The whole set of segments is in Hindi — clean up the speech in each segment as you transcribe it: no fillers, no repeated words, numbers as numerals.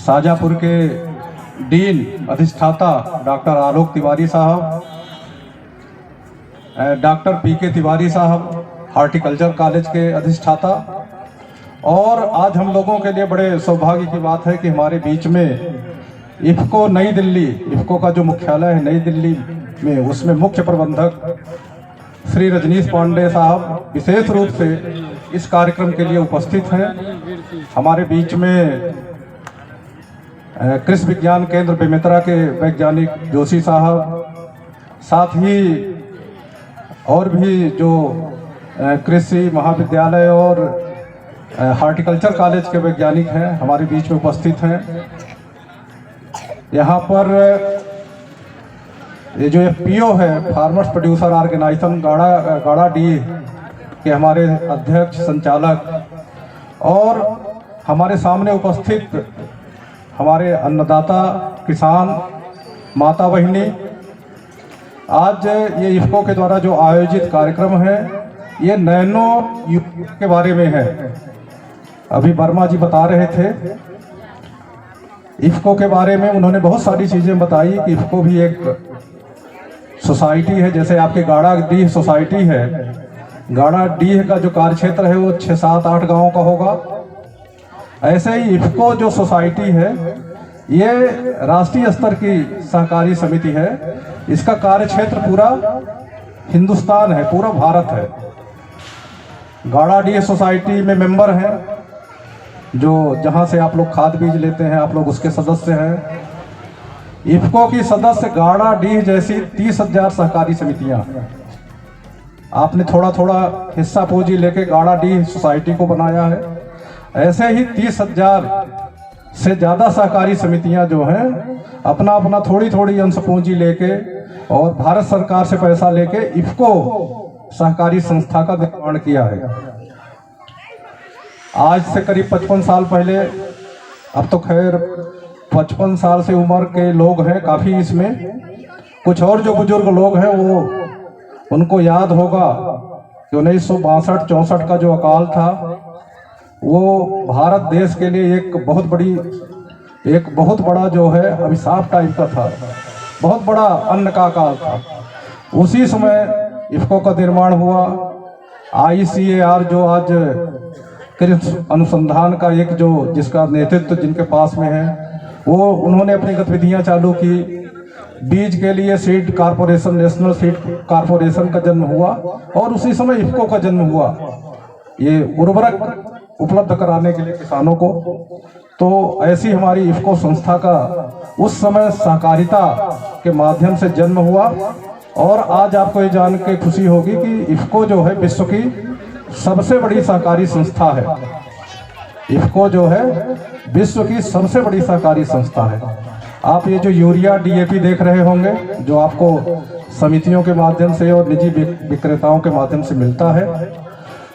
शाजापुर के डीन अधिष्ठाता डॉक्टर आलोक तिवारी साहब, डॉक्टर पीके तिवारी साहब हॉर्टिकल्चर कॉलेज के अधिष्ठाता। और आज हम लोगों के लिए बड़े सौभाग्य की बात है कि हमारे बीच में इफ़को नई दिल्ली, इफ़को का जो मुख्यालय है नई दिल्ली में, उसमें मुख्य प्रबंधक श्री रजनीश पांडे साहब विशेष रूप से इस कार्यक्रम के लिए उपस्थित हैं। हमारे बीच में कृषि विज्ञान केंद्र बेमेतरा के वैज्ञानिक जोशी साहब, साथ ही और भी जो कृषि महाविद्यालय और हॉर्टिकल्चर कॉलेज के वैज्ञानिक हैं हमारे बीच में उपस्थित हैं। यहाँ पर ये जो FPO है, फार्मर्स प्रोड्यूसर ऑर्गेनाइजेशन गाड़ा डी के हमारे अध्यक्ष संचालक, और हमारे सामने उपस्थित हमारे अन्नदाता किसान माता बहिनी। आज ये इफ़को के द्वारा जो आयोजित कार्यक्रम है ये नैनो यूरिया के बारे में है। अभी वर्मा जी बता रहे थे इफ़को के बारे में, उन्होंने बहुत सारी चीज़ें बताई कि इफ़को भी एक सोसाइटी है, जैसे आपके गाड़ा डीह सोसाइटी है। गाड़ा डीह का जो कार्यक्षेत्र है वो 6, 7, 8 गाँव का होगा। ऐसे ही इफ़को जो सोसाइटी है ये राष्ट्रीय स्तर की सहकारी समिति है। इसका कार्यक्षेत्र पूरा हिंदुस्तान है, पूरा भारत है। गाड़ा डी सोसाइटी में मेंबर हैं जो जहां से आप लोग खाद बीज लेते हैं, आप लोग उसके सदस्य हैं। इफ़को की सदस्य गाड़ा डी जैसी 30,000 सहकारी समितियां। आपने थोड़ा थोड़ा हिस्सा पूंजी लेके गाड़ा डी सोसाइटी को बनाया है। ऐसे ही 30,000 से ज़्यादा सहकारी समितियां जो हैं अपना अपना थोड़ी थोड़ी अंश पूंजी लेके और भारत सरकार से पैसा लेके इफ़को सहकारी संस्था का निर्माण किया है। आज से करीब 55 साल पहले, अब तो खैर 55 साल से उम्र के लोग हैं काफ़ी इसमें, कुछ और जो बुजुर्ग लोग हैं वो उनको याद होगा कि 1962-64 का जो अकाल था वो भारत देश के लिए एक बहुत बड़ा जो है अभिशाप टाइप का था, बहुत बड़ा अन्न का अकाल था। उसी समय इफ़को का निर्माण हुआ। ICAR जो आज कृषि अनुसंधान का एक जो जिसका नेतृत्व जिनके पास में है, वो उन्होंने अपनी गतिविधियां चालू की। बीज के लिए seed corporation, national seed corporation का जन्म हुआ और उसी समय इफ़को का जन्म हुआ, ये उर्वरक उपलब्ध कराने के लिए किसानों को। तो ऐसी हमारी इफ़को संस्था का उस समय सहकारिता के माध्यम से जन्म हुआ। और आज आपको ये जान के खुशी होगी कि इफ़को जो है विश्व की सबसे बड़ी सहकारी संस्था है। इफ़को जो है विश्व की सबसे बड़ी सहकारी संस्था है। आप ये जो यूरिया DAP देख रहे होंगे जो आपको समितियों के माध्यम से और निजी विक्रेताओं के माध्यम से मिलता है,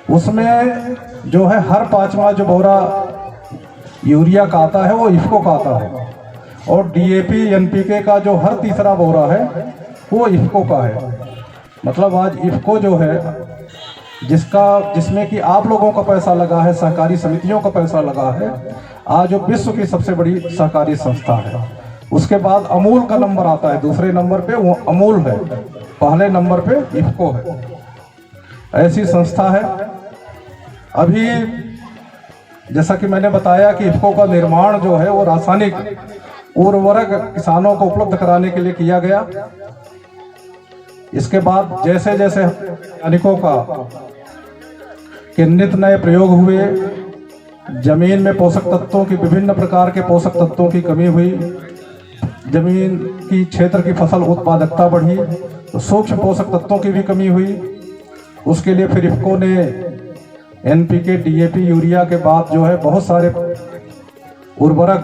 उसमें जो है हर 5वां जो बोरा यूरिया का आता है वो इफ़को का आता है। और DAP NPK का जो हर 3रा बोरा है वो इफ़को का है। मतलब आज इफ़को जो है जिसमें कि आप लोगों का पैसा लगा है, सहकारी समितियों का पैसा लगा है, आज वो विश्व की सबसे बड़ी सहकारी संस्था है। उसके बाद अमूल का नंबर आता है, दूसरे नंबर पे वो अमूल है, पहले नंबर पे इफ़को है। ऐसी संस्था है। अभी जैसा कि मैंने बताया कि इफ़को का निर्माण जो है वो रासायनिक उर्वरक किसानों को उपलब्ध कराने के लिए किया गया। इसके बाद जैसे जैसे वैज्ञानिकों का के नित नए प्रयोग हुए, जमीन में पोषक तत्वों की विभिन्न प्रकार के पोषक तत्वों की कमी हुई, जमीन की क्षेत्र की फसल उत्पादकता बढ़ी, तो सूक्ष्म पोषक तत्वों की भी कमी हुई। उसके लिए फिर इफ़को ने NPK DAP यूरिया के बाद जो है बहुत सारे उर्वरक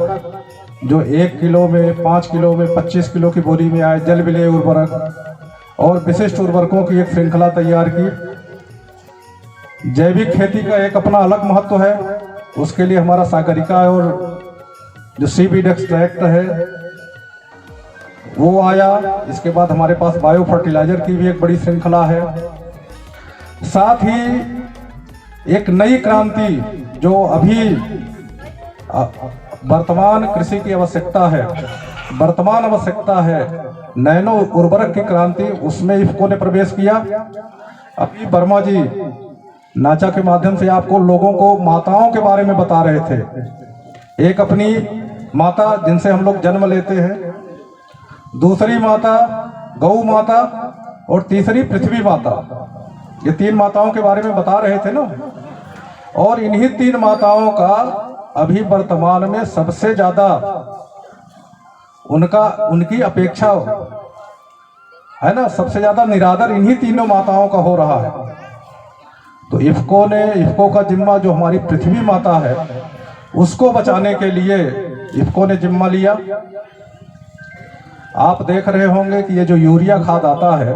जो 1 किलो में, 5 किलो में, 25 किलो की बोरी में आए, जल विलेय उर्वरक और विशिष्ट उर्वरकों की एक श्रृंखला तैयार की। जैविक खेती का एक अपना अलग महत्व है, उसके लिए हमारा सागरिका और जो सीवीड एक्सट्रैक्ट है वो आया। इसके बाद हमारे पास बायो फर्टिलाइजर की भी एक बड़ी श्रृंखला है। साथ ही एक नई क्रांति जो अभी वर्तमान कृषि की आवश्यकता है, वर्तमान आवश्यकता है नैनो उर्वरक की क्रांति, उसमें इफको ने प्रवेश किया। अभी वर्मा जी नाचा के माध्यम से आपको लोगों को माताओं के बारे में बता रहे थे। एक अपनी माता जिनसे हम लोग जन्म लेते हैं, दूसरी माता गौ माता और तीसरी पृथ्वी माता। ये 3 माताओं के बारे में बता रहे थे ना। और इन्हीं 3 माताओं का अभी वर्तमान में सबसे ज्यादा उनकी अपेक्षा है ना, सबसे ज्यादा निरादर इन्हीं तीनों माताओं का हो रहा है। तो इफको का जिम्मा, जो हमारी पृथ्वी माता है, उसको बचाने के लिए इफको ने जिम्मा लिया। आप देख रहे होंगे कि ये जो यूरिया खाद आता है,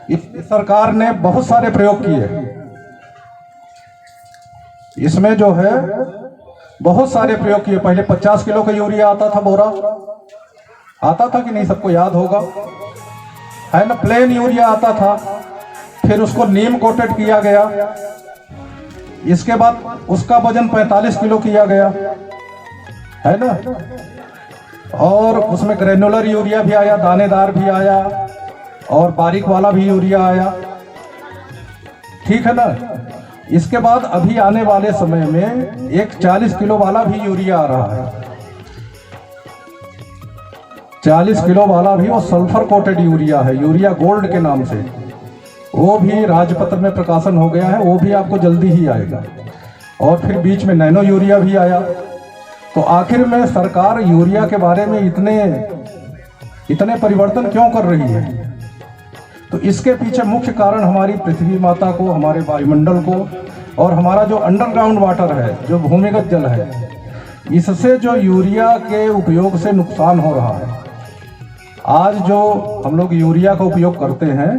इस सरकार ने बहुत सारे प्रयोग किए। इसमें जो है बहुत सारे प्रयोग किए। पहले 50 किलो का यूरिया आता था, बोरा आता था कि नहीं, सबको याद होगा, है ना। प्लेन यूरिया आता था, फिर उसको नीम कोटेड किया गया। इसके बाद उसका वजन 45 किलो किया गया, है ना। और उसमें ग्रेनुलर यूरिया भी आया, दानेदार भी आया, और बारीक वाला भी यूरिया आया, ठीक है ना। इसके बाद अभी आने वाले समय में एक 40 किलो वाला भी यूरिया आ रहा है। 40 किलो वाला भी, वो सल्फर कोटेड यूरिया है, यूरिया गोल्ड के नाम से। वो भी राजपत्र में प्रकाशन हो गया है, वो भी आपको जल्दी ही आएगा। और फिर बीच में नैनो यूरिया भी आया। तो आखिर में सरकार यूरिया के बारे में इतने परिवर्तन क्यों कर रही है? तो इसके पीछे मुख्य कारण हमारी पृथ्वी माता को, हमारे वायुमंडल को, और हमारा जो अंडरग्राउंड वाटर है, जो भूमिगत जल है, इससे जो यूरिया के उपयोग से नुकसान हो रहा है। आज जो हम लोग यूरिया का उपयोग करते हैं,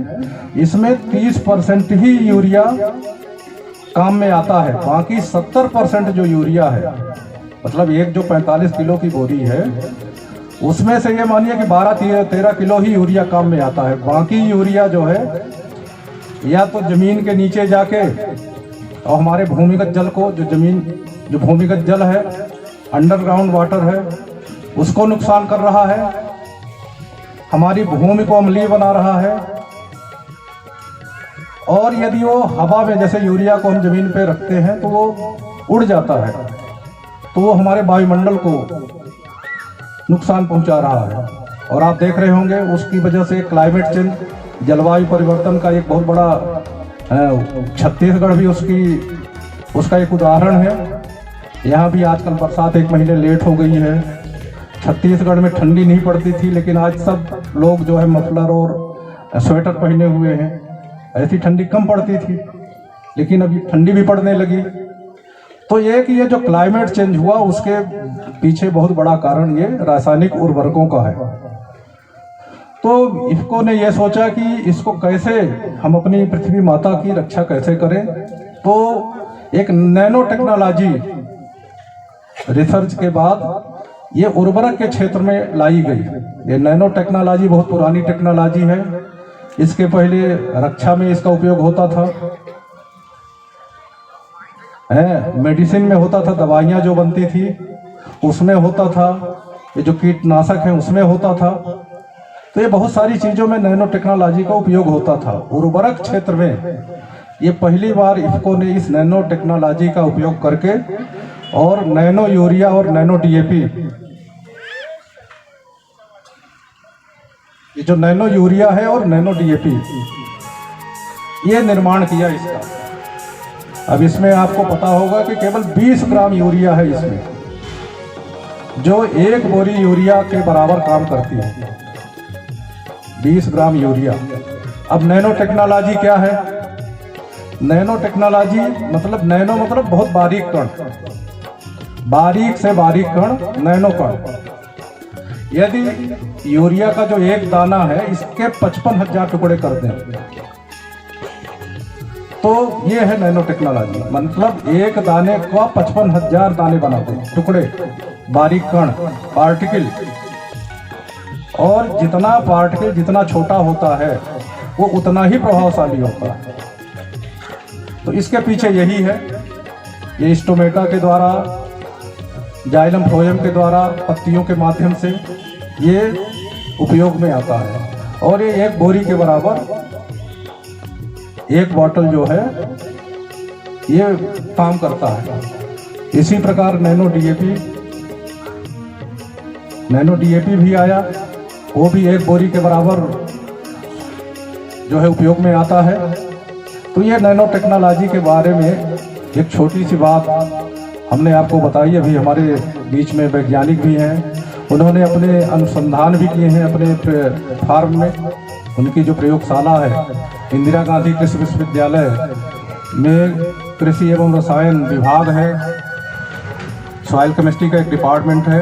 इसमें 30% ही यूरिया काम में आता है। बाकी 70% जो यूरिया है, मतलब एक जो 45 किलो की बोरी है, उसमें से ये मानिए कि 12-13 किलो ही यूरिया काम में आता है। बाकी यूरिया जो है, या तो जमीन के नीचे जाके और हमारे भूमिगत जल को, जो भूमिगत जल है, अंडरग्राउंड वाटर है, उसको नुकसान कर रहा है, हमारी भूमि को अम्लीय बना रहा है। और यदि वो हवा में, जैसे यूरिया को हम जमीन पे रखते हैं तो वो उड़ जाता है, तो वो हमारे वायुमंडल को नुकसान पहुंचा रहा है। और आप देख रहे होंगे उसकी वजह से क्लाइमेट चेंज, जलवायु परिवर्तन का एक बहुत बड़ा, छत्तीसगढ़ भी उसका एक उदाहरण है। यहाँ भी आजकल बरसात 1 महीने लेट हो गई है। छत्तीसगढ़ में ठंडी नहीं पड़ती थी, लेकिन आज सब लोग जो है मफलर और स्वेटर पहने हुए हैं। ऐसी ठंडी कम पड़ती थी, लेकिन अभी ठंडी भी पड़ने लगी। तो ये कि ये जो क्लाइमेट चेंज हुआ, उसके पीछे बहुत बड़ा कारण ये रासायनिक उर्वरकों का है। तो इफको ने ये सोचा कि इसको कैसे हम अपनी पृथ्वी माता की रक्षा कैसे करें। तो एक नैनो टेक्नोलॉजी रिसर्च के बाद ये उर्वरक के क्षेत्र में लाई गई। ये नैनो टेक्नोलॉजी बहुत पुरानी टेक्नोलॉजी है। इसके पहले रक्षा में इसका उपयोग होता था, मेडिसिन में होता था, दवाइयाँ जो बनती थी उसमें होता था, ये जो कीटनाशक है उसमें होता था। तो ये बहुत सारी चीज़ों में नैनो टेक्नोलॉजी का उपयोग होता था। उर्वरक क्षेत्र में ये पहली बार इफको ने इस नैनो टेक्नोलॉजी का उपयोग करके, और नैनो यूरिया और नैनो डीएपी, ये जो नैनो यूरिया है और नैनो डीएपी, ये निर्माण किया इसका। अब इसमें आपको पता होगा कि केवल 20 ग्राम यूरिया है इसमें, जो 1 बोरी यूरिया के बराबर काम करती है। 20 ग्राम यूरिया। अब नैनो टेक्नोलॉजी क्या है? नैनो टेक्नोलॉजी मतलब, नैनो मतलब बहुत बारीक कण, बारीक से बारीक कण, नैनो कण। यदि यूरिया का जो एक दाना है, इसके 55,000 टुकड़े कर दें, तो ये है नैनो टेक्नोलॉजी। मतलब एक दाने को 55,000 दाने बनाते हैं, टुकड़े, बारीक कण, पार्टिकल। और जितना पार्टिकल जितना छोटा होता है, वो उतना ही प्रभावशाली होता है। तो इसके पीछे यही है। ये स्टोमेटा के द्वारा जाइलम फ्लोएम के द्वारा पत्तियों के माध्यम से ये उपयोग में आता है और ये एक बोरी के बराबर एक बॉटल जो है ये काम करता है। इसी प्रकार नैनो डीएपी भी आया, वो भी एक बोरी के बराबर जो है उपयोग में आता है। तो ये नैनो टेक्नोलॉजी के बारे में एक छोटी सी बात हमने आपको बताई। अभी हमारे बीच में वैज्ञानिक भी हैं, उन्होंने अपने अनुसंधान भी किए हैं अपने फार्म में। उनकी जो प्रयोगशाला है इंदिरा गांधी कृषि विश्वविद्यालय में कृषि एवं रसायन विभाग है, सॉइल केमिस्ट्री का एक डिपार्टमेंट है।